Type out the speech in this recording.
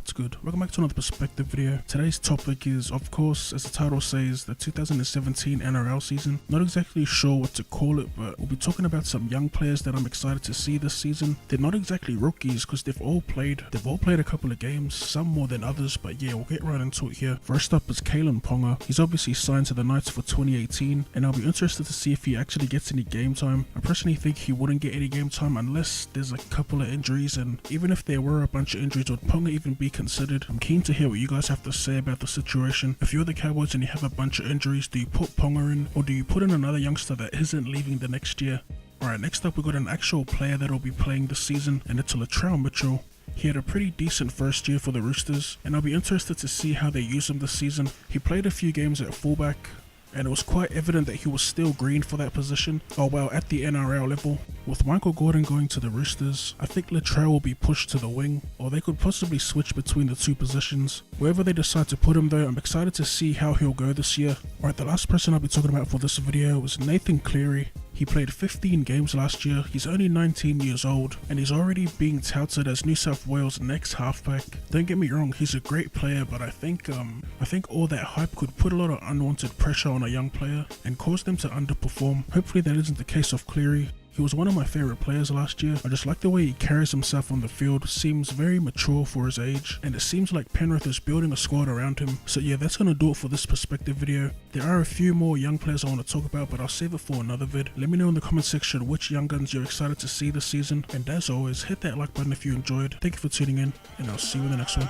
what's good? Welcome back to another perspective video. Today's topic is, of course, as the title says, the 2017 NRL season. Not exactly sure what to call it, but we'll be talking about some young players that I'm excited to see this season. They're not exactly rookies because they've all played a couple of games, some more than others, but yeah, we'll get right into it here. First up is Kalyn Ponga. He's obviously signed to the Knights for 2018, and I'll be interested to see if he actually gets any game time. I personally think he wouldn't get any game time unless there's a couple of injuries, and even if there were a bunch of injuries, would Ponga even be considered? I'm keen to hear what you guys have to say about the situation. If you're the Cowboys and you have a bunch of injuries, do you put Ponga in, or do you put in another youngster that isn't leaving the next year? Alright, next up we got an actual player that will be playing this season, and it's Latrell Mitchell. He had a pretty decent first year for the Roosters, and I'll be interested to see how they use him this season. He played a few games at fullback, and it was quite evident that he was still green for that position, at the NRL level. With Michael Gordon going to the Roosters, I think Latrell will be pushed to the wing, or they could possibly switch between the two positions. Wherever they decide to put him though, I'm excited to see how he'll go this year. Alright, the last person I'll be talking about for this video was Nathan Cleary. He played 15 games last year, he's only 19 years old, and he's already being touted as New South Wales' next halfback. Don't get me wrong, he's a great player, but I think all that hype could put a lot of unwanted pressure on a young player and cause them to underperform. Hopefully that isn't the case of Cleary. He was one of my favourite players last year. I just like the way he carries himself on the field, seems very mature for his age, and it seems like Penrith is building a squad around him. So yeah, that's gonna do it for this perspective video. There are a few more young players I want to talk about, but I'll save it for another vid. Let me know in the comment section which young guns you're excited to see this season, and as always, hit that like button if you enjoyed. Thank you for tuning in, and I'll see you in the next one.